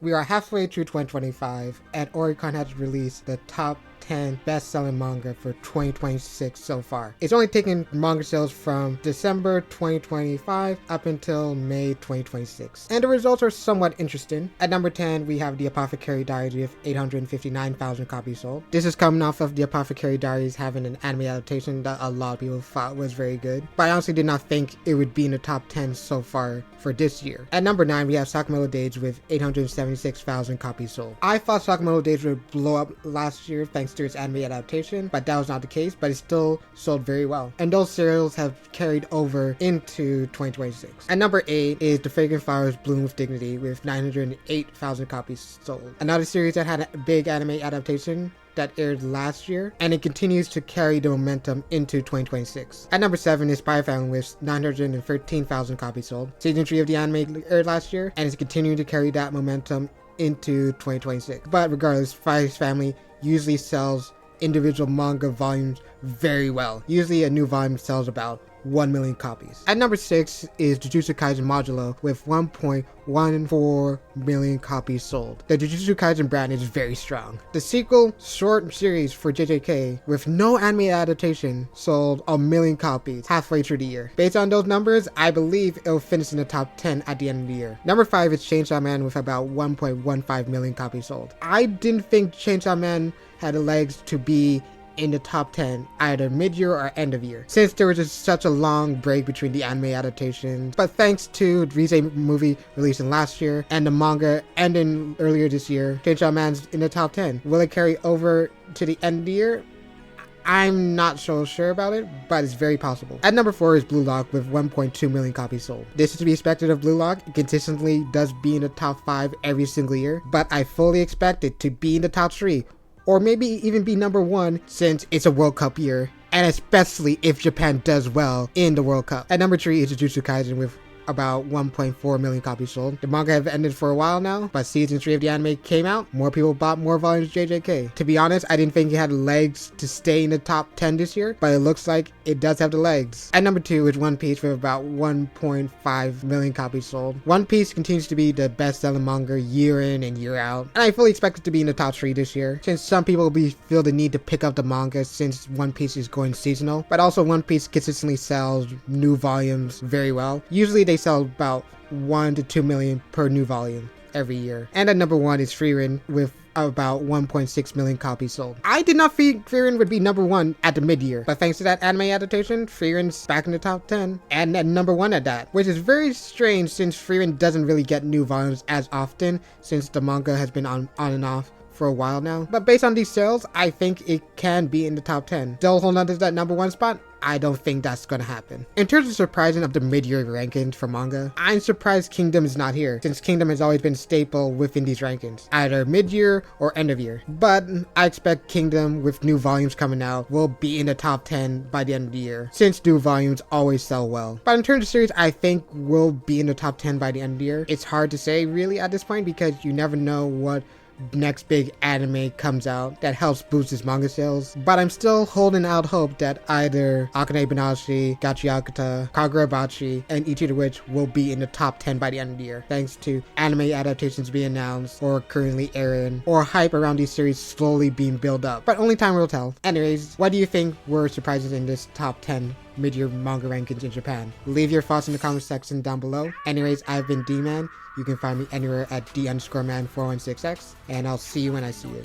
We are halfway through 2025, and Oricon has released the top 10 best-selling manga for 2026 so far. It's only taken manga sales from December 2025 up until May 2026. And the results are somewhat interesting. At number 10, we have The Apothecary Diaries with 859,000 copies sold. This is coming off of The Apothecary Diaries having an anime adaptation that a lot of people thought was very good. But I honestly did not think it would be in the top 10 so far for this year. At number 9, we have Sakamoto Days with 876,000 copies sold. I thought Sakamoto Days would blow up last year thanks to its anime adaptation, but that was not the case, but it still sold very well. And those sales have carried over into 2026. At number 8 is The Fragrant Flowers Bloom with Dignity with 908,000 copies sold. Another series that had a big anime adaptation that aired last year, and it continues to carry the momentum into 2026. At number 7 is Spy Family with 913,000 copies sold. Season 3 of the anime aired last year, and it's continuing to carry that momentum into 2026. But regardless, Spy Family usually sells individual manga volumes very well. Usually a new volume sells about 1 million copies. At number 6 is Jujutsu Kaisen Modulo with 1.14 million copies sold. The Jujutsu Kaisen brand is very strong. The sequel short series for JJK with no anime adaptation sold 1 million copies halfway through the year. Based on those numbers, I believe it'll finish in the top 10 at the end of the year. Number 5 is Chainsaw Man with about 1.15 million copies sold. I didn't think Chainsaw Man had the legs to be in the top 10 either mid-year or end of year, since there was just such a long break between the anime adaptations. But thanks to the Rise movie releasing last year and the manga ending earlier this year, Chainsaw Man's in the top 10. Will it carry over to the end of the year? I'm not so sure about it, but it's very possible. At number 4 is Blue Lock with 1.2 million copies sold. This is to be expected of Blue Lock. It consistently does be in the top 5 every single year, but I fully expect it to be in the top 3, or maybe even be number 1 since it's a World Cup year, and especially if Japan does well in the World Cup. At number 3 is Jujutsu Kaisen with about 1.4 million copies sold. The manga have ended for a while now, but season 3 of the anime came out. More people bought more volumes of JJK. To be honest, I didn't think it had legs to stay in the top 10 this year, but it looks like it does have the legs. At number 2 is One Piece with about 1.5 million copies sold. One Piece continues to be the best-selling manga year in and year out, and I fully expect it to be in the top 3 this year, since some people will feel the need to pick up the manga since One Piece is going seasonal, but also One Piece consistently sells new volumes very well. Usually they sell about 1 to 2 million per new volume every year. And at number 1 is Frieren with about 1.6 million copies sold. I did not think Frieren would be number 1 at the mid-year, but thanks to that anime adaptation, Frieren's back in the top 10 and at number 1 at that, which is very strange since Frieren doesn't really get new volumes as often since the manga has been on and off for a while now. But based on these sales, I think it can be in the top 10. Still hold on to that number 1 spot? I don't think that's gonna happen. In terms of surprising of the mid-year rankings for manga, I'm surprised Kingdom is not here, since Kingdom has always been staple within these rankings, either mid-year or end of year. But I expect Kingdom, with new volumes coming out, will be in the top 10 by the end of the year, since new volumes always sell well. But in terms of series, I think will be in the top 10 by the end of the year. It's hard to say really at this point because you never know what next big anime comes out that helps boost its manga sales, but I'm still holding out hope that either Akane Banashi, Gachiakata, Kagurabachi, and Ichi the Witch will be in the top 10 by the end of the year, thanks to anime adaptations being announced or currently airing, or hype around these series slowly being built up, but only time will tell. Anyways, what do you think were surprises in this top 10 mid-year manga rankings in Japan? Leave your thoughts in the comment section down below. Anyways, I've been D-Man. You can find me anywhere at D_man416x, and I'll see you when I see you.